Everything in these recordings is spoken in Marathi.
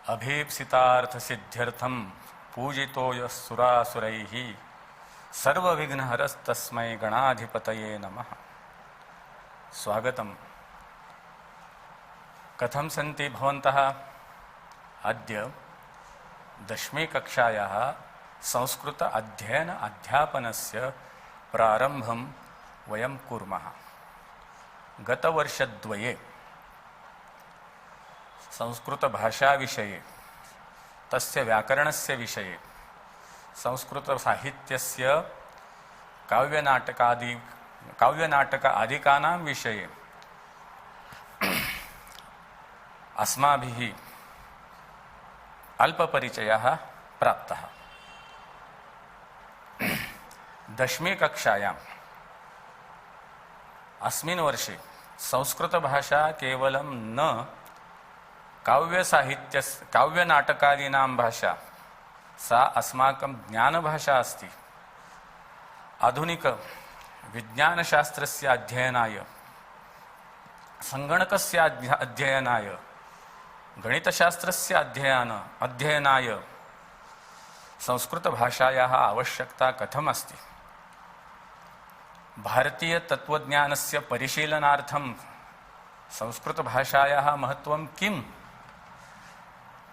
अभीप्सितार्थसिद्ध्यर्थं पूजितो यः सुरासुरैः सर्वविघ्नहरस्तस्मै गणाधिपतये नमः। स्वागतम्। कथं सन्ति भवन्तः? अद्य 10वी कक्षायाः संस्कृत अध्ययन अध्यापनस्य प्रारम्भं वयं कुर्मः। गतवर्षद्वये संस्कृतभाषाविषये, तस्य व्याकरणस्य विषये, संस्कृतसाहित्यस्य काव्यनाटक आदिकानां विषये अस्माभिः अल्पपरिचयः प्राप्तः। 10वी कक्षायाम् अस्मिन् वर्षे संस्कृतभाषा केवलं न काव्यनाटकादीनां भाषा, सा अस्माकं ज्ञानभाषा अस्ति। आधुनिकविज्ञानशास्त्रस्य अध्ययनाय, सङ्गणकस्य अध्ययनाय, गणितशास्त्रस्य अध्ययनाय संस्कृतभाषायाः आवश्यकता कथम् अस्ति? भारतीयतत्त्वज्ञानस्य परिशीलनार्थं संस्कृतभाषायाः महत्त्वं किम्?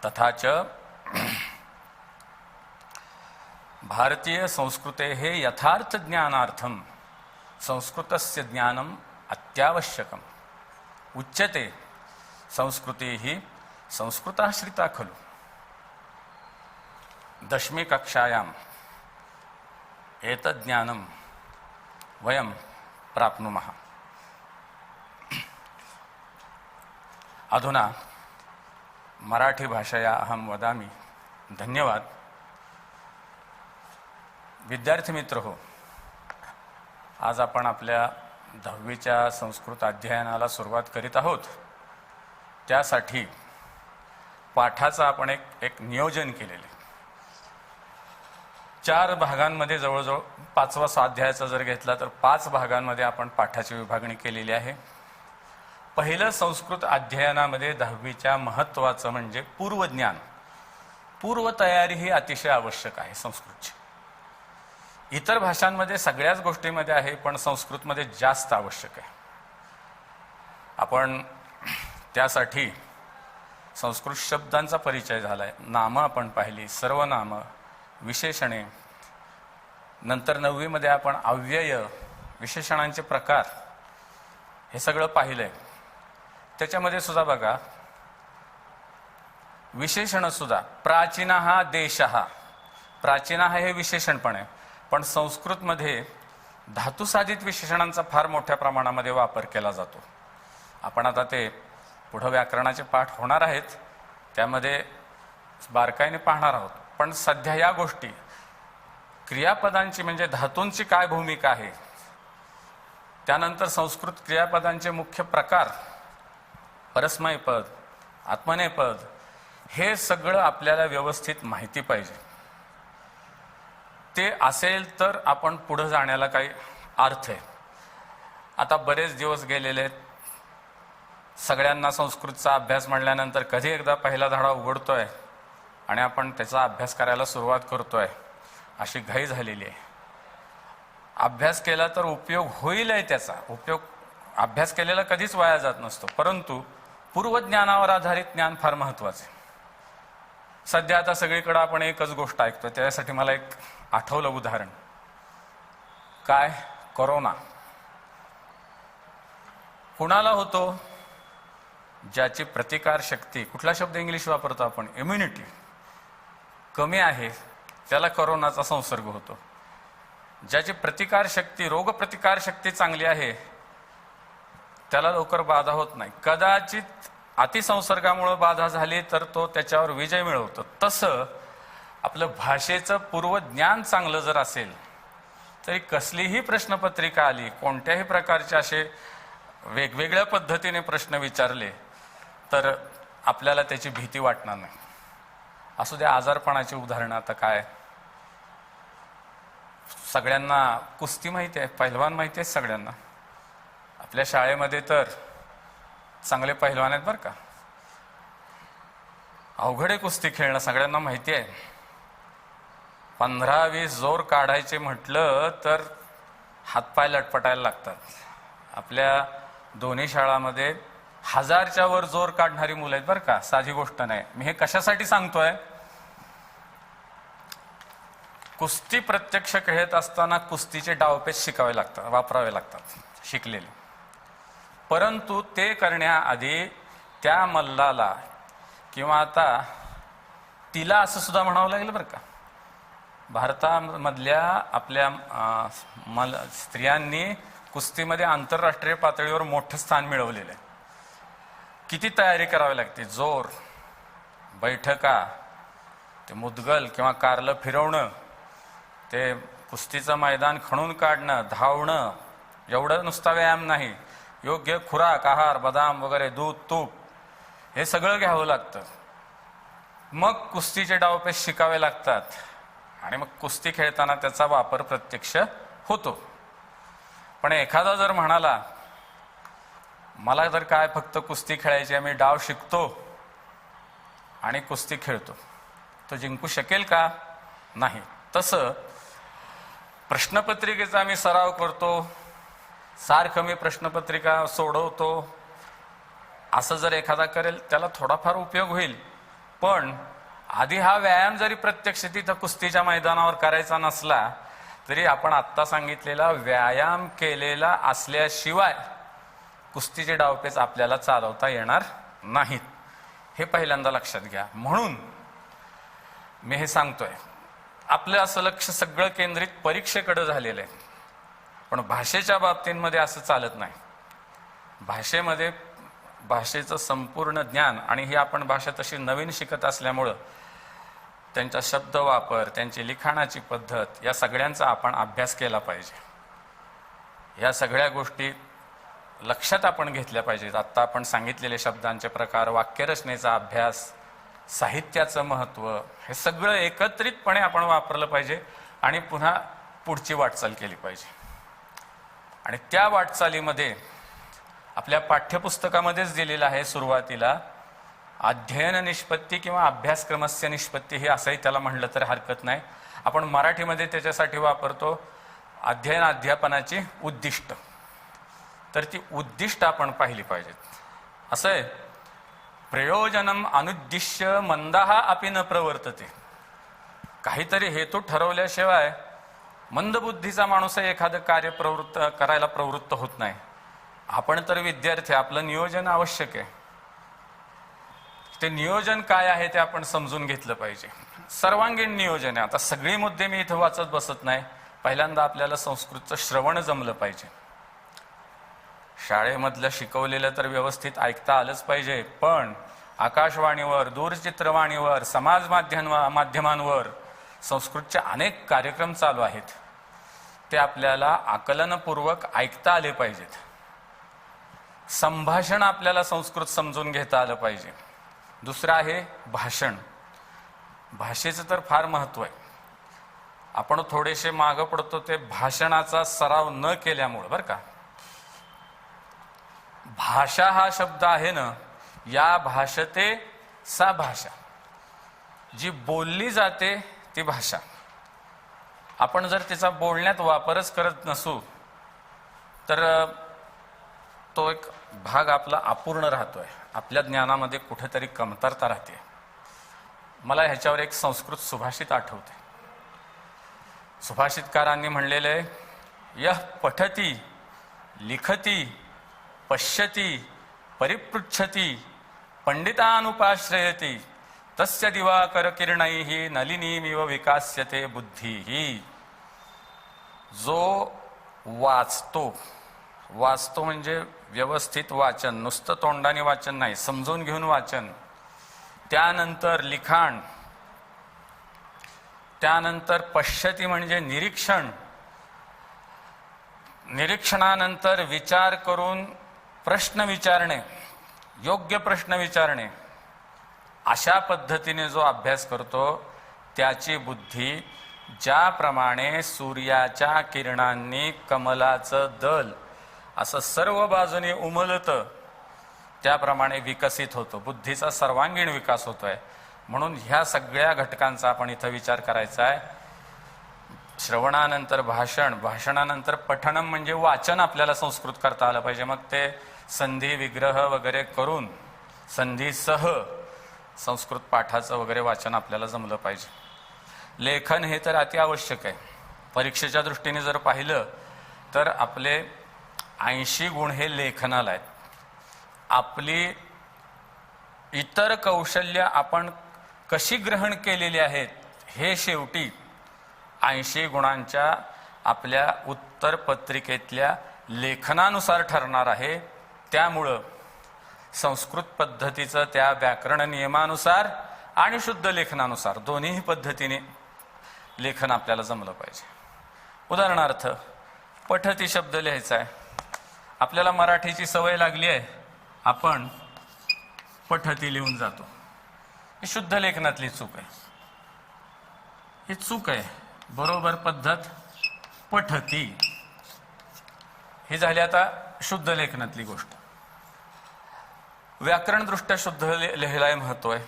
तथा च भारतीयसंस्कृतेः यथार्थज्ञानार्थं संस्कृतस्य ज्ञानम् अत्यावश्यकम्। उच्यते संस्कृतिः संस्कृताश्रिता खलु। 10वी कक्षायाम् एतद् ज्ञानं वयं प्राप्नुमः। अधुना मराठी भाषया अहं वदामि। धन्यवाद। विद्यार्थी मित्रहो, आज आपण आपल्या 10वीच्या संस्कृत अध्ययनाला सुरुवात करीत आहोत। त्यासाठी पाठाचं आपण एक नियोजन केलेले। 4 भागांमध्ये जवळजवळ 5वा स्वाध्यायाचा जर घेतला तर 5 भागांमध्ये आपण पाठाची विभागणी केलेली आहे। पहिलं संस्कृत अध्ययनामध्ये 10वीच्या महत्त्वाचं म्हणजे पूर्वज्ञान, पूर्वतयारी ही अतिशय आवश्यक आहे संस्कृतची। इतर भाषांमध्ये सगळ्याच गोष्टींमध्ये आहे, पण संस्कृतमध्ये जास्त आवश्यक आहे। आपण त्यासाठी संस्कृत शब्दांचा परिचय झालाय, नामं आपण पाहिली, सर्वनामं, विशेषणे। नंतर 9वी मध्ये आपण अव्यय, विशेषणांचे प्रकार हे सगळं पाहिलंय। त्याच्यामध्ये सुद्धा बघा, विशेषण सुद्धा प्राचीनः देशः, प्राचीनः हे विशेषण पण आहे, पण संस्कृतमध्ये धातुसाधित विशेषणांचा फार मोठ्या प्रमाणामध्ये वापर केला जातो। आपण आता ते पुढे व्याकरणाचे पाठ होणार आहेत, त्यामध्ये बारकाईने पाहणार आहोत। पण सध्या या गोष्टी, क्रियापदांची म्हणजे धातूंची काय भूमिका आहे, त्यानंतर संस्कृत क्रियापदांचे मुख्य प्रकार, परस्मैपद, आत्मनेपद, हे सगळं आपल्याला व्यवस्थित माहिती पाहिजे। ते असेल तर आपण पुढे जाण्याला काही अर्थ आहे। आता बरेच दिवस गेलेले आहेत, सगळ्यांना संस्कृतचा अभ्यास म्हणल्यानंतर कधी एकदा पहिला धडा उघडतोय आणि आपण त्याचा अभ्यास करायला सुरुवात करतोय, अशी घाई झालेली आहे। अभ्यास केला तर उपयोग होईलही, त्याचा उपयोग, अभ्यास केलेला कधीच वाया जात नसतो, परंतु पूर्वज्ञानावर आधारित ज्ञान फार महत्त्वाचे आहे। सध्या आता सगळीकडे आपण एकच गोष्ट ऐकतोय, त्यासाठी मला एक आठवलं उदाहरण। काय? कोरोना कुणाला होतो? ज्याची प्रतिकार शक्ती, कुठला शब्द इंग्लिश वापरतो आपण, इम्युनिटी कमी आहे, त्याला कोरोनाचा संसर्ग होतो। ज्याची प्रतिकार शक्ती, रोगप्रतिकार शक्ती चांगली आहे, त्याला लवकर बाधा होत नाही। कदाचित अतिसंसर्गामुळे बाधा झाली तर तो त्याच्यावर विजय मिळवतो। तसं आपलं भाषेचं पूर्वज्ञान चांगलं जर असेल, तरी कसलीही प्रश्नपत्रिका आली, कोणत्याही प्रकारचे असे वेगवेगळ्या पद्धतीने प्रश्न विचारले तर आपल्याला त्याची भीती वाटणार नाही। असू द्या, आजारपणाची उदाहरणं आता काय, सगळ्यांना कुस्ती माहिती आहे, पहिलवान माहिती आहे सगळ्यांना। आपल्या शाळेमध्ये तर चांगले पहिलवान आहेत बरं का। अवघड आहे कुस्ती खेळणं, सगळ्यांना माहिती आहे. 15-20 जोर काढायचे म्हटलं तर हातपाय लटपटायला लागतात. आपल्या दोन्ही शाळांमध्ये 1000च्या वर जोर काढणारी मुलं आहेत बरं का, साधी गोष्ट नाही. मी हे कशासाठी सांगतोय, कुस्ती प्रत्यक्ष खेळत असताना कुस्तीचे डावपेच शिकावे लागतात, वापरावे लागतात शिकलेले. परंतु ते करण्याआधी त्या मल्लाला किंवा आता तिला असं सुद्धा म्हणावं लागेल बरं का, भारतामधल्या आपल्या स्त्रियांनी कुस्तीमध्ये आंतरराष्ट्रीय पातळीवर मोठं स्थान मिळवलेलं आहे. किती तयारी करावी लागते, जोर, बैठका, ते मुदगल किंवा कारलं फिरवणं, ते कुस्तीचं मैदान खणून काढणं, धावणं, एवढं नुसता व्यायाम नाही, योग्य खुराक, आहार, बदाम वगैरे, दूध, तूप, हे सगळं घ्यावं लागतं. मग कुस्तीचे डावपेच शिकावे लागतात आणि मग कुस्ती खेळताना त्याचा वापर प्रत्यक्ष होतो. पण एखादा जर म्हणाला मला जर काय फक्त कुस्ती खेळायची, मी डाव शिकतो आणि कुस्ती खेळतो, तो जिंकू शकेल का? नाही. तसं प्रश्नपत्रिकेचा मी सराव करतो, सारखं मी प्रश्नपत्रिका सोडवतो, असं जर एखादा करेल त्याला थोडाफार उपयोग होईल. पण आधी हा व्यायाम जरी प्रत्यक्ष तिथं कुस्तीच्या मैदानावर करायचा नसला तरी आपण आत्ता सांगितलेला व्यायाम केलेला असल्याशिवाय कुस्तीचे डावपेच आपल्याला चालवता येणार नाहीत, हे पहिल्यांदा लक्षात घ्या. म्हणून मी हे सांगतोय, आपलं असं लक्ष सगळं केंद्रित परीक्षेकडे झालेलं आहे. पण भाषेच्या बाबतींमध्ये असं चालत नाही. भाषेमध्ये भाषेचं संपूर्ण ज्ञान, आणि ही आपण भाषा तशी नवीन शिकत असल्यामुळं त्यांचा शब्द वापर, त्यांची लिखाणाची पद्धत, या सगळ्यांचा आपण अभ्यास केला पाहिजे. या सगळ्या गोष्टी लक्षात आपण घेतल्या पाहिजेत. आत्ता आपण सांगितलेले शब्दांचे प्रकार, वाक्यरचनेचा अभ्यास, साहित्याचं महत्त्व, हे सगळं एकत्रितपणे आपण वापरलं पाहिजे आणि पुन्हा पुढची वाटचाल केली पाहिजे. आणि त्या वाटचालीमध्ये आपल्या पाठ्यपुस्तकामध्येच दिलेलं आहे सुरुवातीला, अध्ययन निष्पत्ती किंवा अभ्यासक्रमस्य निष्पत्ती, हे असंही त्याला म्हणलं तर हरकत नाही. आपण मराठीमध्ये त्याच्यासाठी वापरतो अध्ययन अध्यापनाची उद्दिष्ट. तर ती उद्दिष्ट आपण पाहिली पाहिजेत. असं आहे, प्रयोजनम अनुद्दिश्य मंदाः अपि न प्रवर्तते. काहीतरी हेतू ठरवल्याशिवाय मंदबुद्धीचा माणूस एखादं कार्य करायला प्रवृत्त होत नाही. आपण तर विद्यार्थी, आपलं नियोजन आवश्यक आहे. ते नियोजन काय आहे ते आपण समजून घेतलं पाहिजे. सर्वांगीण नियोजन आहे. आता सगळे मुद्दे मी इथं वाचत बसत नाही. पहिल्यांदा आपल्याला संस्कृतचं श्रवण जमलं पाहिजे. शाळेमधलं शिकवलेलं तर व्यवस्थित ऐकता आलंच पाहिजे, पण आकाशवाणीवर, दूरचित्रवाणीवर, समाज माध्यमांवर संस्कृतचे अनेक कार्यक्रम चालू आहेत. ते आपल्याला आकलनपूर्वक ऐकता आले पाहिजेत. संभाषण आपल्याला संस्कृत समजून घेता आलं पाहिजे. दुसरं आहे भाषण. भाषेचं तर फार महत्त्व आहे. आपण थोडेसे मागं पडतो ते भाषणाचा सराव न केल्यामुळं बरं का. भाषा हा शब्द आहे ना, या भाषते सा भाषा, जी बोलली जाते ती भाषा. आपण जर तिचा बोलण्यात वापरच करत नसू तर तो एक भाग आपला अपूर्ण राहतोय, आपल्या ज्ञानामध्ये कुठेतरी कमतरता राहते. मला ह्याच्यावर एक संस्कृत सुभाषित आठवते. सुभाषितकारांनी म्हणलेले, यह पठती लिखती पश्यती परिपृच्छती पंडितानुपाश्रयती तस्य दिवाकर किरणैः नलिनीमिव विकास्यते बुद्धिः. जो वाचतो म्हणजे व्यवस्थित वाचन, नुसतं तोंडाने वाचन नाही, समजून घेऊन वाचन, त्यानंतर लिखाण, त्यानंतर पश्यती म्हणजे निरीक्षण, निरीक्षणानंतर विचार करून प्रश्न विचारणे, योग्य प्रश्न विचारणे, अशा पद्धतीने जो अभ्यास करतो त्याची बुद्धी ज्याप्रमाणे सूर्याच्या किरणांनी कमलाचं दल असं सर्व बाजूने उमलतं त्याप्रमाणे विकसित होतो. बुद्धीचा सर्वांगीण विकास होतोय. म्हणून ह्या सगळ्या घटकांचा आपण इथं विचार करायचा आहे. श्रवणानंतर भाषण, भाषणानंतर पठणम म्हणजे वाचन आपल्याला संस्कृत करता आलं पाहिजे. मग ते संधी विग्रह वगैरे करून संधीसह संस्कृत पाठाचं वगैरे वाचन आपल्याला जमलं पाहिजे. लेखन हे तर अति आवश्यक आहे. परीक्षेच्या दृष्टीने जर पाहिलं तर आपले 80 गुण हे लेखनाला आहेत. आपली इतर कौशल्य आपण कशी ग्रहण केलेली आहेत हे शेवटी 80 गुणांच्या आपल्या उत्तरपत्रिकेतल्या लेखनानुसार ठरणार आहे. त्यामुळं संस्कृत पद्धतीचं त्या व्याकरण नियमानुसार आणि शुद्ध लेखनानुसार दोन्ही पद्धतीने लेखन आपल्याला जमलं पाहिजे. उदाहरणार्थ पठती शब्द लिहायचा आहे. आपल्याला मराठीची सवय लागली आहे, आपण पठती लिहून जातो. ही शुद्ध लेखनातली चूक आहे. ही चूक आहे. बरोबर पद्धत पठती ही झाली आता शुद्ध लेखनातली गोष्ट. व्याकरणदृष्ट्या शुद्ध लिहायला महत्व आहे.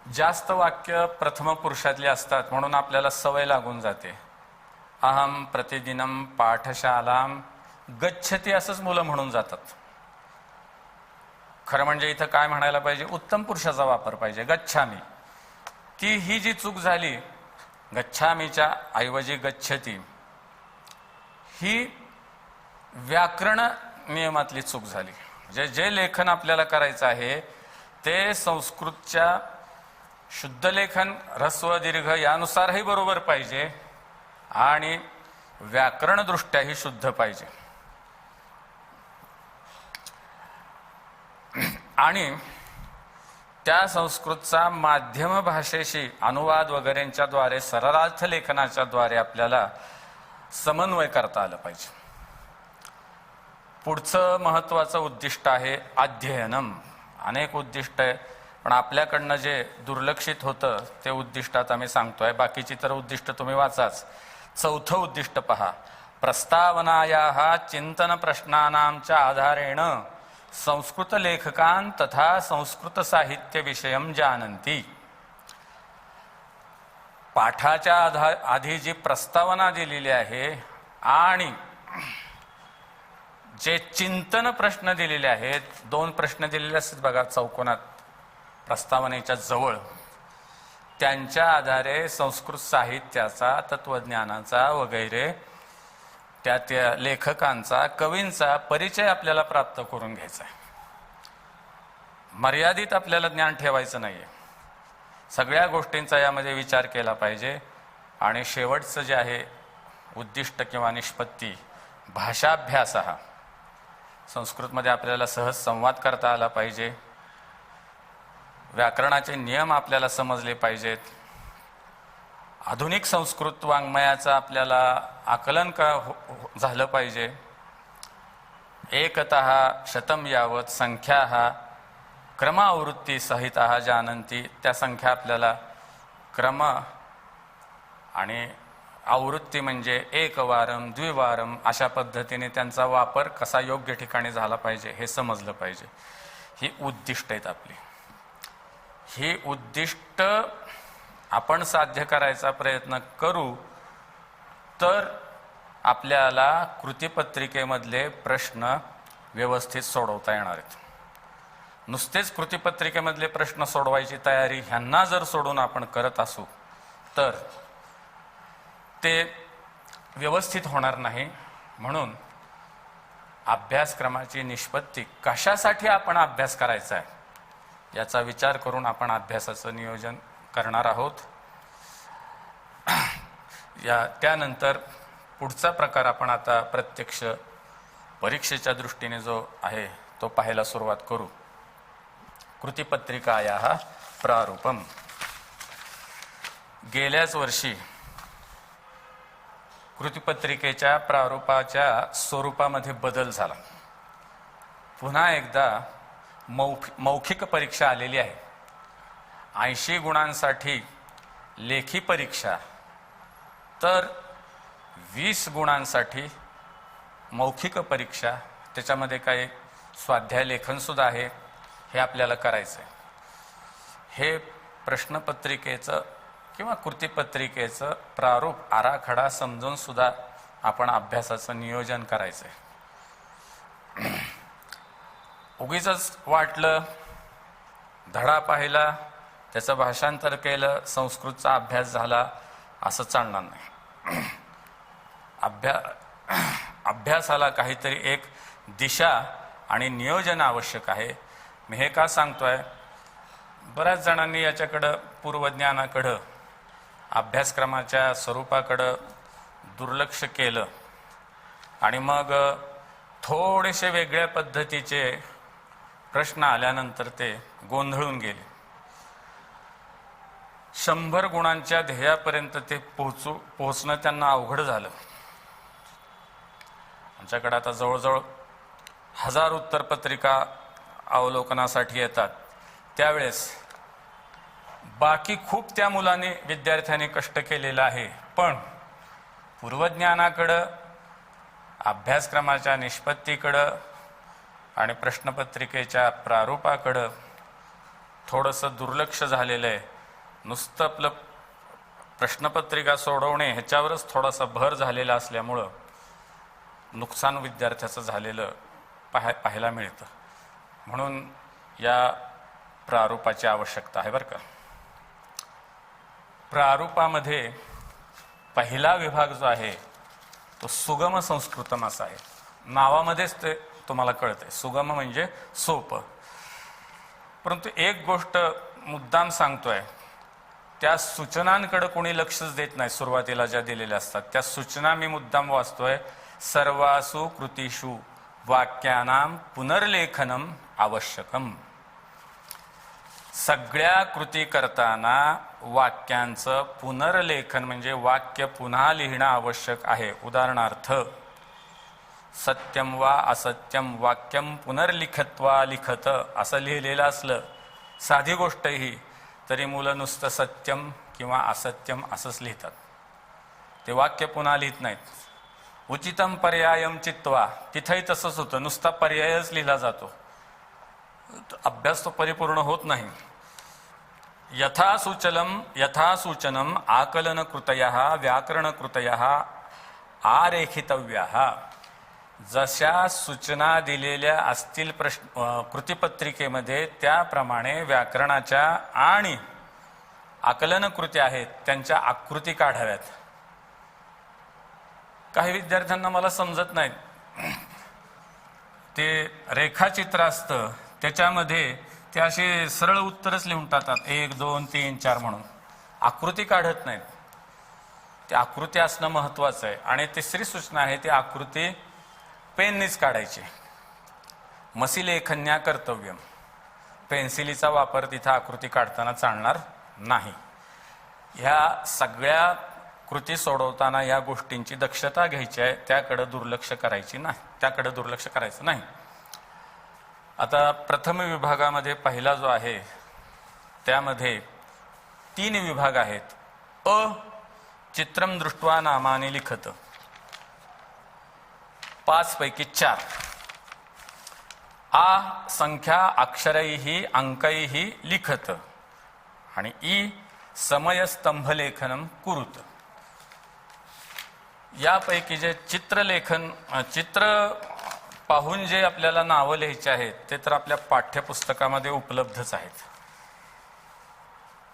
जास्त वाक्य प्रथम पुरुषातली असतात म्हणून आपल्याला सवय लागून जाते. अहम प्रतिदिनम पाठशालाम गच्छती असंच मुलं म्हणून जातात. खरं म्हणजे इथं काय म्हणायला पाहिजे, उत्तम पुरुषाचा वापर पाहिजे, गच्छामी. ती ही जी चूक झाली, गच्छामीच्या ऐवजी गच्छती, ही व्याकरण नियमातली चूक झाली. म्हणजे जे लेखन आपल्याला करायचं आहे ते संस्कृतच्या शुद्ध लेखन ऱ्हस्व दीर्घ यानुसारही बरोबर पाहिजे आणि व्याकरणदृष्ट्याही शुद्ध पाहिजे. आणि त्या संस्कृतचा माध्यम भाषेशी अनुवाद वगैरेंच्या द्वारे सरलार्थ लेखनाच्या द्वारे आपल्याला समन्वय करता आलं पाहिजे. पुढचं महत्वाचं उद्दिष्ट आहे अध्ययनम. अनेक उद्दिष्ट आहे, पण आपल्याकडनं जे दुर्लक्षित होतं ते उद्दिष्ट आता मी सांगतोय. बाकीची तर उद्दिष्ट तुम्ही वाचाच. चौथं उद्दिष्ट पहा. प्रस्तावनायाः चिंतन प्रश्नानांच्या आधारेण संस्कृत लेखकान तथा संस्कृत साहित्य विषयम जानन्ति. पाठाच्या आधी जी प्रस्तावना दिलेली आहे आणि जे चिंतन प्रश्न दिलेले आहेत, 2 प्रश्न दिलेले असतात बघा चौकोनात प्रस्तावनेच्या जवळ, त्यांच्या आधारे संस्कृत साहित्याचा, तत्वज्ञानाचा वगैरे त्या लेखकांचा, कवींचा परिचय आपल्याला प्राप्त करून घ्यायचा आहे. मर्यादित आपल्याला ज्ञान ठेवायचं नाहीये. सगळ्या गोष्टींचा यामध्ये विचार केला पाहिजे. आणि शेवटचं जे आहे उद्दिष्ट किंवा निष्पत्ती, भाषाभ्यास. हा संस्कृतमध्ये आपल्याला सहज संवाद करता आला पाहिजे. व्याकरणाचे नियम आपल्याला समजले पाहिजेत. आधुनिक संस्कृत वाङ्मयाचं आपल्याला आकलन झालं पाहिजे. एकतः शतम यावत संख्याः क्रमावृत्ती सहितः जानन्ति. त्या संख्या आपल्याला क्रम आणि आवृत्ती म्हणजे एकवारम द्विवारम अशा पद्धतीने त्यांचा वापर कसा योग्य ठिकाणी झाला पाहिजे हे समजलं पाहिजे. ही उद्दिष्ट आहेत आपली. ही उद्दिष्ट आपण साध्य करायचा प्रयत्न करू तर आपल्याला कृतीपत्रिकेमधले प्रश्न व्यवस्थित सोडवता येणार आहेत. नुसतेच कृतीपत्रिकेमधले प्रश्न सोडवायची तयारी ह्यांना जर सोडून आपण करत असू तर ते व्यवस्थित होणार नाही. म्हणून अभ्यासक्रमाची निष्पत्ती, कशासाठी आपण अभ्यास करायचा आहे याचा विचार करून आपण अभ्यासाचं नियोजन करणार आहोत. त्यानंतर पुढचा प्रकार आपण आता प्रत्यक्ष परीक्षेच्या दृष्टीने जो आहे तो पाहायला सुरुवात करू. कृतीपत्रिकायाः प्रारूपम. गेल्याच वर्षी कृतीपत्रिकेच्या प्रारूपाच्या स्वरूपामध्ये बदल झाला. पुन्हा एकदा मौखिक परीक्षा आलेली आहे. 80 गुणांसाठी लेखी परीक्षा, तर 20 गुणांसाठी मौखिक परीक्षा. त्याच्यामध्ये काही स्वाध्याय लेखन सुद्धा आहे. हे आपल्याला करायचं आहे. हे प्रश्नपत्रिकेचं किंवा कृतीपत्रिकेचं प्रारूप आराखडा समजून सुद्धा आपण अभ्यासाचं नियोजन करायचंय. उगीच वाटलं, धडा पाहिला, त्याचं भाषांतर केलं, संस्कृतचा अभ्यास झाला, असं चालणार नाही. अभ्यासाला काहीतरी एक दिशा आणि नियोजन आवश्यक आहे. मी हे का सांगतोय, बऱ्याच जणांनी याच्याकडं पूर्वज्ञानाकडं अभ्यासक्रमाच्या स्वरूपाकडं दुर्लक्ष केलं आणि मग थोडेसे वेगळ्या पद्धतीचे प्रश्न आल्यानंतर ते गोंधळून गेले. 100 गुणांच्या ध्येयापर्यंत ते पोहोचणं त्यांना अवघड झालं. आमच्याकडे आता जवळजवळ 1000 उत्तरपत्रिका अवलोकनासाठी येतात. त्यावेळेस बाकी खूप त्या मुलांनी विद्यार्थ्यांनी कष्ट केलेलं आहे, पण पूर्वज्ञानाकडं, अभ्यासक्रमाच्या निष्पत्तीकडं आणि प्रश्नपत्रिकेच्या प्रारूपाकडं थोडंसं दुर्लक्ष झालेलं आहे. नुसतं आपलं प्रश्नपत्रिका सोडवणे ह्याच्यावरच थोडासा भर झालेला असल्यामुळं नुकसान विद्यार्थ्याचं झालेलं पाहायला मिळतं. म्हणून या प्रारूपाची आवश्यकता आहे बरं का. प्रारूपामध्ये पहिला विभाग जो आहे तो सुगम संस्कृतम असा आहे. नावामध्येच ते तुम्हाला कळतंय, सुगम म्हणजे सोपं. परंतु एक गोष्ट मुद्दाम सांगतोय, त्या सूचनांकडे कोणी लक्षच देत नाही. सुरुवातीला ज्या दिलेल्या असतात त्या सूचना मी मुद्दाम वाचतोय. सर्वासु कृतीषु वाक्यानां पुनर्लेखनम आवश्यकम. सगळ्या कृती करताना वाक्यांचं पुनर्लेखन म्हणजे वाक्य पुन्हा लिहिणं आवश्यक आहे. उदाहरणार्थ, सत्यम वा असत्यम वाक्यम पुनर्लिखत्वा लिखत असं लिहिलेलं असलं, साधी गोष्ट ही, तरी मुलं नुसतं सत्यम किंवा असत्यम असंच लिहितात. ते वाक्य पुन्हा लिहित नाहीत. उचितम पर्यायम चित्वा, तिथंही तसंच होतं, नुसता पर्यायच लिहिला जातो, अभ्यास तो परिपूर्ण होत नाही. यथासूचनम आकलनकृतयः व्याकरणकृतयः आरेखितव्याः. जशा सूचना दिलेल्या असतील कृतीपत्रिकेमध्ये त्याप्रमाणे व्याकरणाच्या आणि आकलनकृती आहेत त्यांच्या आकृती काढाव्यात. काही विद्यार्थ्यांना मला समजत नाही, ते रेखाचित्र असतं त्याच्यामध्ये ते असे सरळ उत्तरच लिहून टाकतात, 1 2 3 4 म्हणून, आकृती काढत नाहीत. ते आकृती असणं महत्वाचं आहे. आणि तिसरी सूचना आहे, ती आकृती पेननीच काढायची. मसीलेखन्या कर्तव्यम, पेन्सिलीचा वापर तिथं आकृती काढताना चालणार नाही. ह्या सगळ्या कृती सोडवताना या गोष्टींची दक्षता घ्यायची आहे, त्याकडे दुर्लक्ष करायचं नाही. आता प्रथम विभागामध्ये पहिला जो आहे त्यामध्ये 3 विभाग आहेत. अ, चित्रम दृष्ट्वा नामानि लिखत, 5 पैकी 4. आ, संख्या अक्षरैहि अंकैहि लिखत. आणि ई, समयस्तंभ लेखनम कुरुत. यापैकी जे चित्र पाहून जे आपल्याला नावं लिहायचे आहेत ते तर आपल्या पाठ्यपुस्तकामध्ये उपलब्धच आहेत.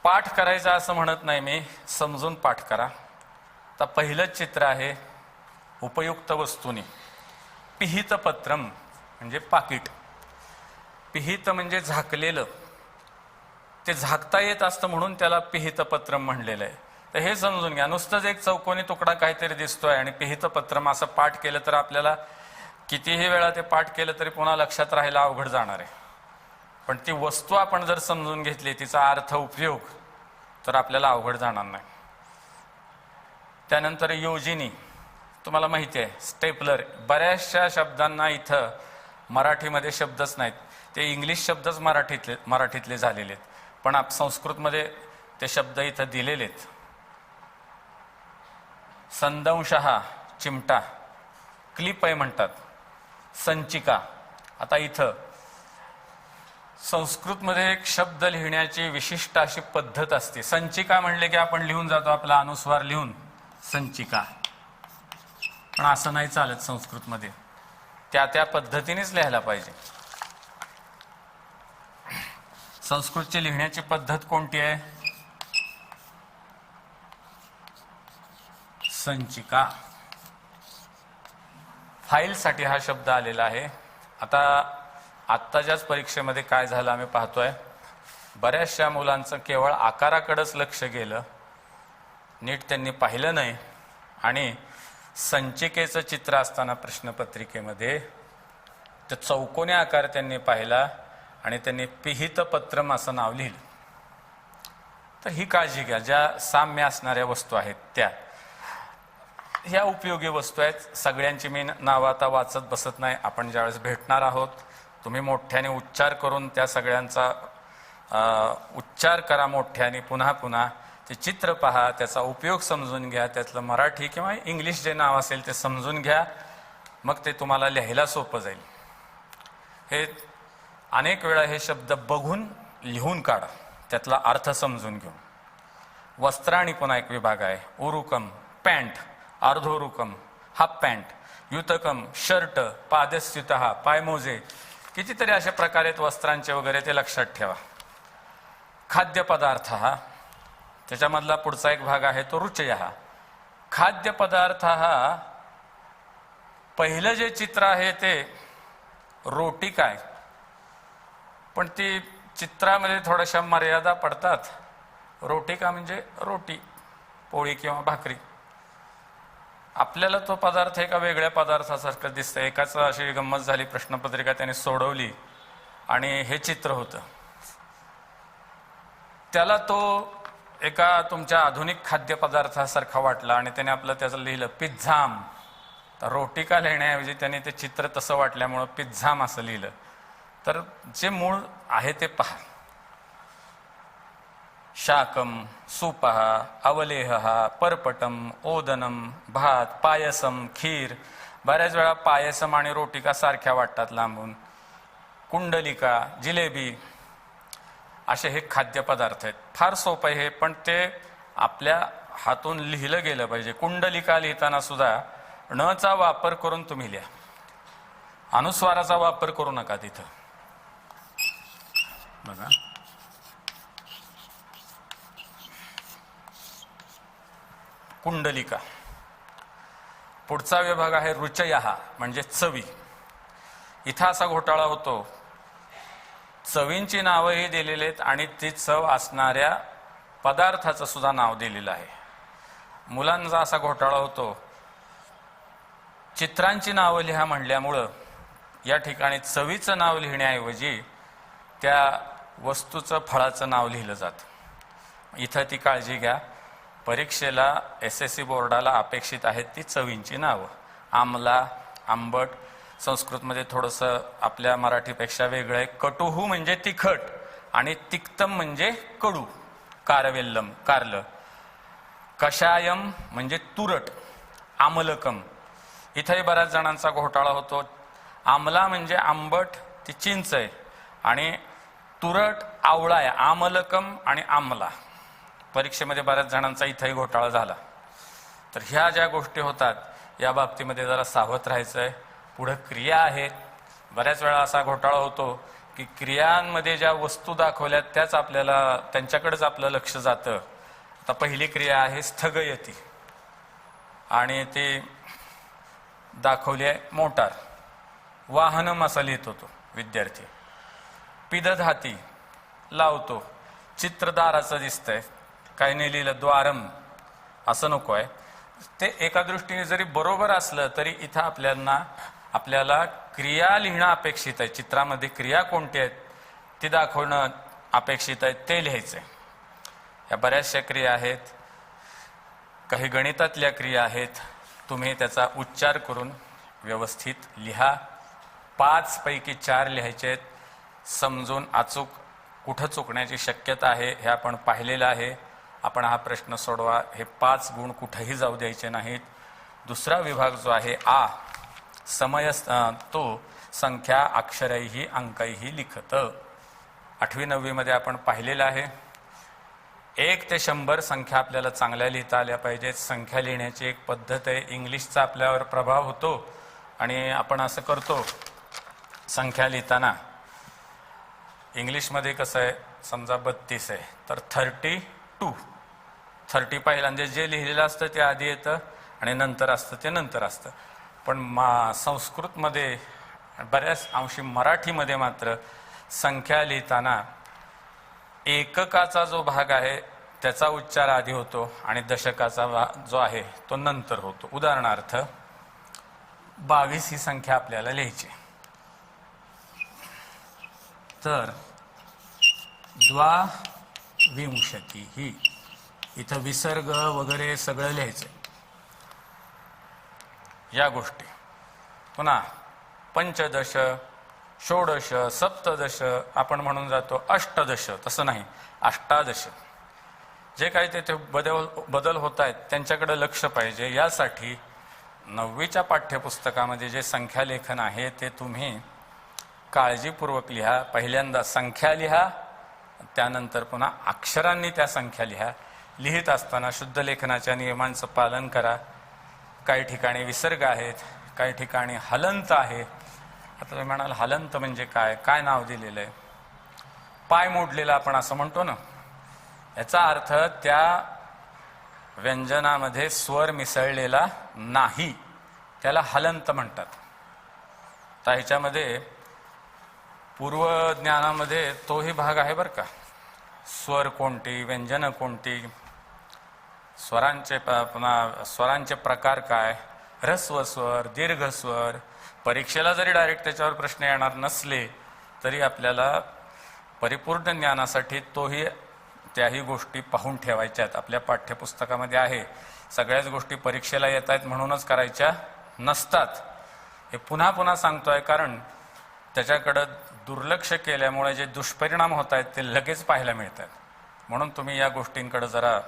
पाठ करायचा असं म्हणत नाही मी, समजून पाठ करा. आता पहिलं चित्र आहे उपयुक्त वस्तूनी. पिहित पत्रम म्हणजे पाकिट. पिहित म्हणजे झाकलेलं, ते झाकता येत असतं म्हणून त्याला पिहित पत्रम म्हणलेलं आहे. तर हे समजून घ्या. नुसतंच एक चौकोनी तुकडा काहीतरी दिसतोय आणि पिहित पत्रम असं पाठ केलं तर आपल्याला कितीही वेळा ते पाठ केलं तरी पुन्हा लक्षात राहायला अवघड जाणार आहे. पण ती वस्तू आपण जर समजून घेतली, तिचा अर्थ उपयोग, तर आपल्याला अवघड जाणार नाही. त्यानंतर योजिनी, तुम्हाला माहिती आहे, स्टेपलर. बऱ्याचशा शब्दांना इथं मराठीमध्ये शब्दच नाहीत, ते इंग्लिश शब्दच मराठीतले झालेले आहेत, पण संस्कृतमध्ये ते शब्द इथं दिलेले आहेत. संदंशः चिमटा, क्लिप आहे म्हणतात. संचिका, आता इथं संस्कृतमध्ये एक शब्द लिहिण्याची विशिष्ट अशी पद्धत असते. संचिका म्हणले की आपण लिहून जातो आपला अनुस्वार लिहून संचिका, पण असं नाही चालत संस्कृतमध्ये. त्या पद्धतीनेच लिहायला पाहिजे. संस्कृतची लिहिण्याची पद्धत कोणती आहे? संचिका. फाईलसाठी हा शब्द आलेला आहे. आत्ताच्याच परीक्षेमध्ये काय झालं आम्ही पाहतोय, बऱ्याचशा मुलांचं केवळ आकाराकडेच लक्ष गेलं, नीट त्यांनी पाहिलं नाही. आणि संचिकेचं चित्र असताना प्रश्नपत्रिकेमध्ये ते चौकोनी आकार त्यांनी पाहिला आणि त्यांनी पिहित पत्रम असं नाव लिहिलं. तर ही काळजी घ्या. ज्या साम्य असणाऱ्या वस्तू आहेत त्या ह्या उपयोगी वस्तू आहेत. सगळ्यांची मी नावं आता वाचत बसत नाही. आपण ज्यावेळेस भेटणार आहोत तुम्ही मोठ्याने उच्चार करून त्या सगळ्यांचा उच्चार करा मोठ्याने. पुन्हा पुन्हा ते चित्र पहा, त्याचा उपयोग समजून घ्या, त्यातलं मराठी किंवा इंग्लिश जे नाव असेल ते समजून घ्या. मग ते तुम्हाला लिहायला सोपं जाईल. हे अनेक वेळा हे शब्द बघून लिहून काढा, त्यातला अर्थ समजून घेऊन. वस्त्राणी पुन्हा एक विभाग आहे. उरुकम पॅन्ट, अर्धोरुकम हाफ पॅन्ट, युतकम शर्ट, पादस्युतः पायमोजे. कितीतरी अशा प्रकारे वस्त्रांचे वगैरे ते लक्षात ठेवा. खाद्यपदार्थ हा त्याच्यामधला पुढचा एक भाग आहे तो रुचयः. खाद्यपदार्थ हा पहिलं जे चित्र आहे ते रोटी काय, पण ती चित्रामध्ये थोड्याशा मर्यादा पडतात. रोटिका म्हणजे रोटी, पोळी किंवा भाकरी. आपल्याला तो पदार्थ एका वेगळ्या पदार्थासारखं दिसतं. एकाच अशी गंमत झाली, प्रश्नपत्रिका त्याने सोडवली आणि हे चित्र होतं. त्याला तो एका तुमच्या आधुनिक खाद्यपदार्थासारखा वाटला आणि त्याने आपलं त्याचं लिहिलं पिझ्झाम. तर रोटिका लिहिण्याऐवजी त्याने ते चित्र तसं वाटल्यामुळं पिझ्झाम असं लिहिलं. तर जे मूळ आहे ते पहा. शाकम, सूपः, अवलेहः, पर्पटम, ओदनम, भात, पायसम, खीर. बऱ्याच वेळा पायसम आणि रोटिका सारख्या वाटतात लांबून. कुंडलिका, जिलेबी, असे हे खाद्यपदार्थ आहेत. फार सोपं आहे हे, पण ते आपल्या हातून लिहिलं गेलं पाहिजे. कुंडलिका लिहिताना सुद्धा णचा वापर करून तुम्ही लिहा, अनुस्वाराचा वापर करू नका तिथं. बघा, कुंडलिका. पुढचा विभाग आहे रुचयः म्हणजे चवी. इथं असा घोटाळा होतो, चवींची नावंही दिलेली आहेत आणि ती चव असणाऱ्या पदार्थाचं सुद्धा नाव दिलेलं आहे. मुलांचा असा घोटाळा होतो, चित्रांची नावं लिहा म्हणल्यामुळं या ठिकाणी चवीचं नाव लिहिण्याऐवजी त्या वस्तूचं फळाचं नाव लिहिलं जातं. इथं ती काळजी घ्या. परीक्षेला SSC बोर्डाला अपेक्षित आहेत ती चवींची नावं. आमला, आंबट. संस्कृतमध्ये थोडंसं आपल्या मराठीपेक्षा वेगळं आहे. कटुहू म्हणजे तिखट आणि तिक्तम म्हणजे कडू. कारवेल्लम कारलं. कषायम म्हणजे तुरट. आमलकम. इथंही बऱ्याच जणांचा घोटाळा होतो. आमला म्हणजे आंबट, ती चिंच आहे, आणि तुरट आवळा आहे. आमलकम आणि आमला. परीक्षेमध्ये बऱ्याच जणांचा इथंही घोटाळा झाला. तर ह्या ज्या गोष्टी होतात या बाबतीमध्ये जरा सावध राहायचं आहे. पुढं क्रिया आहेत. बऱ्याच वेळा असा घोटाळा होतो की क्रियांमध्ये ज्या वस्तू दाखवल्यात त्याच आपल्याला त्यांच्याकडेच आपलं लक्ष जातं. आता पहिली क्रिया आहे स्थगयती, आणि ती दाखवली आहे मोटार. वाहनम असा लिहित होतो विद्यार्थी. पिदधाती लावतो. चित्रदाराचं दिसतंय, काही नाही लिहिलं द्वारम, असं नको आहे. ते एका दृष्टीने जरी बरोबर असलं तरी इथं आपल्याला क्रिया लिहिणं अपेक्षित आहे. चित्रामध्ये क्रिया कोणत्या आहेत ती दाखवणं अपेक्षित आहे, ते लिहायचंय. या बऱ्याचशा क्रिया आहेत, काही गणितातल्या क्रिया आहेत. तुम्ही त्याचा उच्चार करून व्यवस्थित लिहा. 5 पैकी 4 लिहायचे आहेत. समजून अचूक कुठं चुकण्याची शक्यता आहे हे आपण पाहिलेलं आहे. आपण हा प्रश्न सोडवा. हे 5 गुण कुठेही जाऊ द्यायचे नाहीत. दुसरा विभाग जो आहे आ समय, तो संख्या अक्षरैही अंकैही लिखत. 8वी 9वी मध्ये आपण पाहिलेलं आहे. 1 ते 100 संख्या आपल्याला चांगल्या लिहिता आल्या पाहिजेत. संख्या लिहिण्याची एक पद्धत आहे. इंग्लिशचा आपल्यावर प्रभाव होतो आणि आपण असं करतो संख्या लिहिताना. इंग्लिशमध्ये कसं आहे, समजा 32 आहे तर 30 पहिल्यांदा जे लिहिलेलं असतं ते आधी येतं आणि नंतर असतं ते नंतर असतं. पण संस्कृतमध्ये बऱ्याच अंशी मराठीमध्ये मात्र संख्या लिहिताना एककाचा जो भाग आहे त्याचा उच्चार आधी होतो आणि दशकाचा जो आहे तो नंतर होतो. उदाहरणार्थ 22 ही संख्या आपल्याला लिहायची तर द्वाविंशती ही इथं विसर्ग वगैरे सगळं लिहायचं. या गोष्टी पुन्हा 15, 16, 17 आपण म्हणून जातो 18. तसं नाही, 18. जे काही तेथे बदल होत आहेत त्यांच्याकडे लक्ष पाहिजे. यासाठी 9वीच्या पाठ्यपुस्तकामध्ये जे संख्या लेखन आहे ते तुम्ही काळजीपूर्वक लिहा. पहिल्यांदा संख्या लिहा, त्यानंतर पुन्हा अक्षरांनी त्या संख्या लिहा. लिहित असताना शुद्ध लेखनाच्या नियमांचं पालन करा. काही ठिकाणी विसर्ग आहेत, काही ठिकाणी हलंत आहे. आता तुम्ही म्हणाल हलंत म्हणजे काय, काय नाव दिलेलं आहे? पाय मोडलेला आपण असं म्हणतो ना, याचा अर्थ त्या व्यंजनामध्ये स्वर मिसळलेला नाही, त्याला हलंत म्हणतात. तर ह्याच्यामध्ये पूर्वज्ञानामध्ये तोही भाग आहे बरं का. स्वर कोणती, व्यंजन कोणती, स्वरांचे प्रकार काय, ह्रस्व स्वर, दीर्घ स्वर. परीक्षेला जरी डायरेक्ट त्याच्यावर प्रश्न येणार नसले तरी आपल्याला परिपूर्ण ज्ञानासाठी त्याही गोष्टी पाहून ठेवायच्या आहेत. आपल्या पाठ्यपुस्तकामध्ये आहे. सगळ्याच गोष्टी परीक्षेला येत आहेत म्हणूनच करायच्या नसतात. हे पुन्हा पुन्हा सांगतोय कारण त्याच्याकडं दुर्लक्ष केल्यामुळे जे दुष्परिणाम होत आहेत ते लगेच पाहायला मिळतात. म्हणून तुम्ही या गोष्टींकडे जरा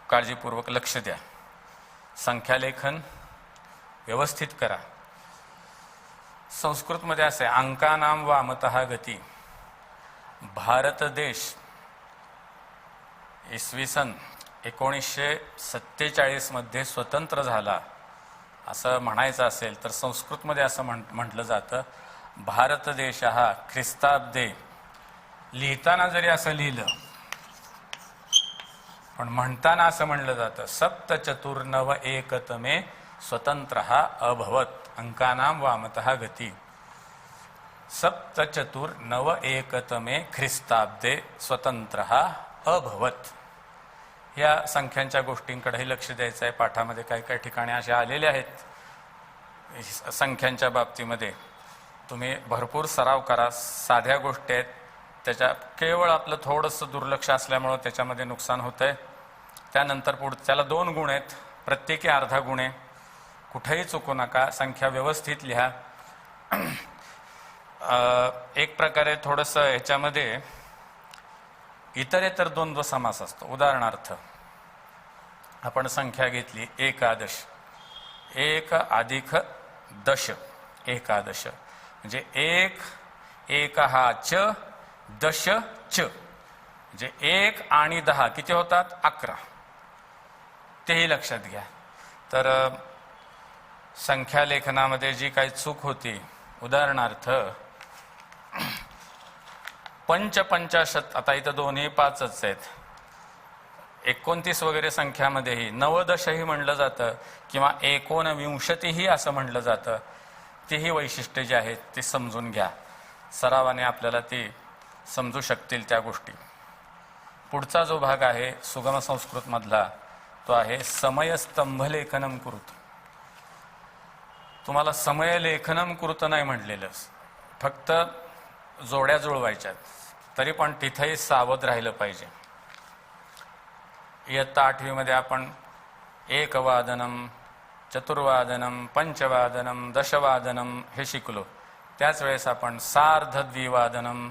काळजीपूर्वक लक्ष द्या. संख्यालेखन व्यवस्थित करा. संस्कृतमध्ये असे अंकानाम वामतः गती. भारत देश इसवी सन 1947 मध्ये स्वतंत्र झाला असं म्हणायचं असेल तर संस्कृतमध्ये असं म्हटलं जातं, भारत देश हा ख्रिस्ताब्दे. लिहिताना जरी असं लिहिलं पण म्हणताना असं म्हणलं जातं, सप्तचतुर्नव एकतमे स्वतंत्र अभवत. अंकानाम वामतः गती. सप्तचतुर्नव एकतमे ख्रिस्ताब्दे स्वतंत्र अभवत. या संख्यांच्या गोष्टींकडेही लक्ष द्यायचं आहे. पाठामध्ये काही काही ठिकाणी अशा आलेले आहेत संख्यांच्या बाबतीमध्ये. तुम्ही भरपूर सराव करा. साध्या गोष्टी आहेत, त्याच्या केवळ आपलं थोडंसं दुर्लक्ष असल्यामुळं त्याच्यामध्ये नुकसान होतं आहे. त्यानंतर त्याला 2 गुण आहेत, प्रत्येकी अर्धा गुण आहे. कुठेही चुकू नका, संख्या व्यवस्थित लिहा. एक प्रकारे थोडंसं ह्याच्यामध्ये इतरेतर द्वंद्व समास असतो. उदाहरणार्थ आपण संख्या घेतली एकादश, 1 अधिक दश, एकादश म्हणजे 1, 1 हा च, दश च म्हणजे 1 आणि 10 किती होतात? 11. तेही लक्षात घ्या. तर संख्या लेखनामध्ये जी काही चूक होती, उदाहरणार्थ 55, आता इथं दोन्ही 5च आहेत. 29 वगैरे संख्यामध्येही नवदशही म्हणलं जातं किंवा 29ही असं म्हणलं जातं. तीही वैशिष्ट्ये जी आहेत ती समजून घ्या. सरावाने आपल्याला ती समजू शकतील त्या गोष्टी. पुढचा जो भाग आहे सुगम संस्कृत मधला तो आहे समयस्तंभ लेखनम कुरुत. तुम्हाला समय लेखनम कुरुत नाही म्हटलेलं, फक्त जोड्या जुळवायच्यात. तरी पण तिथेही सावध राहिलं पाहिजे. इयत्ता 8वी मध्ये आपण एकवादनम, चतुर्वादनम, पंचवादनम, दशवादनम हे शिकलो. त्याच वेळेस आपण सार्धद्विवादनम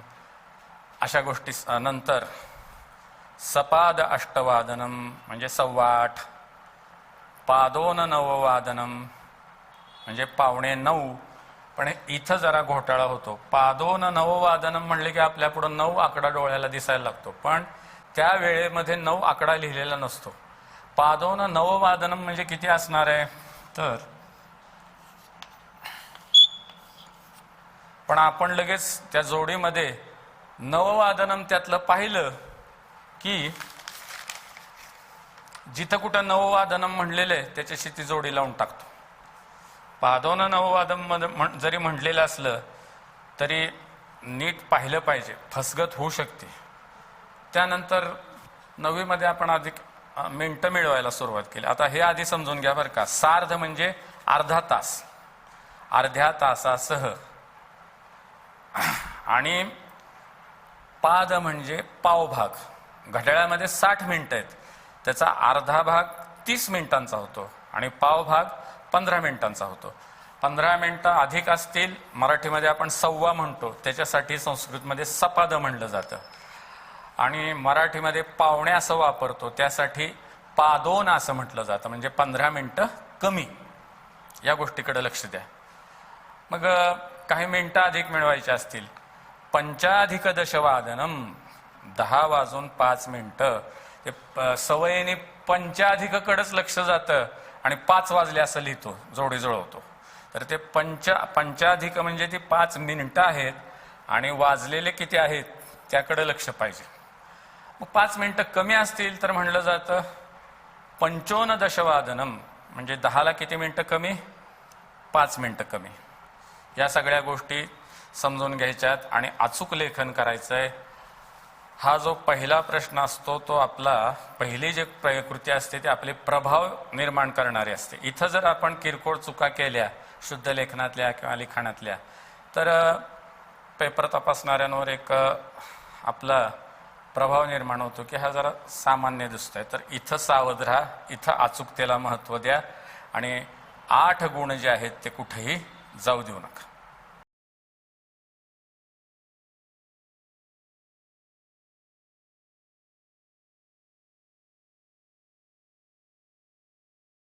अशा गोष्टी, नंतर सपाद अष्टवादनम म्हणजे 8:15, पादोन नववादनम म्हणजे 8:45. पण इथं जरा घोटाळा होतो. पादोन नववादनम म्हणले की आपल्या पुढे 9 आकडा डोळ्याला दिसायला लागतो, पण त्या वेळेमध्ये 9 आकडा लिहिलेला नसतो. पादोन नववादनम म्हणजे किती असणार आहे तर, पण आपण लगेच त्या जोडीमध्ये नववादनम त्यातलं पाहिलं की जिथं कुठं नववादनम म्हणलेलं आहे त्याच्याशी ती जोडी लावून टाकतो. पादोन नववादम जरी म्हटलेलं असलं तरी नीट पाहिलं पाहिजे, फसगत होऊ शकते. त्यानंतर 9वी मध्ये आपण अधिक मिनिटं मिळवायला सुरुवात केली. आता हे आधी समजून घ्या बरं का. सार्ध म्हणजे अर्धा तास, अर्ध्या तासासह, आणि पाद म्हणजे पावभाग. घड्याळामध्ये 60 मिनिटं आहेत, त्याचा अर्धा भाग 30 मिनिटांचा होतो आणि पावभाग 15 मिनिटांचा होतो. 15 मिनिटं अधिक असतील, मराठीमध्ये आपण सव्वा म्हणतो, त्याच्यासाठी संस्कृतमध्ये सपाद म्हणलं जातं, आणि मराठीमध्ये पावणे असं वापरतो, त्यासाठी पादोन असं म्हटलं जातं, म्हणजे 15 मिनिटं कमी. या गोष्टीकडे लक्ष द्या. मग काही मिनिटं अधिक मिळवायची असतील, पंचाधिक दशवादनम, 10 वाजून 5 मिनिटं. ते सवयीने पंचाधिककडेच लक्ष जातं आणि 5 वाजले असं लिहितो, जोडी जुळवतो. तर ते पंचाधिक म्हणजे ती 5 मिनिटं आहेत आणि वाजलेले किती आहेत त्याकडे लक्ष पाहिजे. मग 5 मिनिटं कमी असतील तर म्हणलं जातं पंचोन दशवादनम, म्हणजे 10ला किती मिनिटं कमी, 5 मिनिटं कमी. या सगळ्या गोष्टी समजून घ्यायच्यात आणि अचूक लेखन करायचंय. हा जो पहिला प्रश्न असतो तो आपला, पहिली जी कृती असते ती आपले प्रभाव निर्माण करणारी असते. इथं जर आपण किरकोळ चुका केल्या शुद्ध लेखनातल्या किंवा लिखाणातल्या तर पेपर तपासणाऱ्यांवर एक आपला प्रभाव निर्माण होतो की हा जरा सामान्य दिसतोय. तर इथं सावध राहा, इथं अचूकतेला महत्त्व द्या आणि 8 गुण जे आहेत ते कुठेही जाऊ देऊ नका.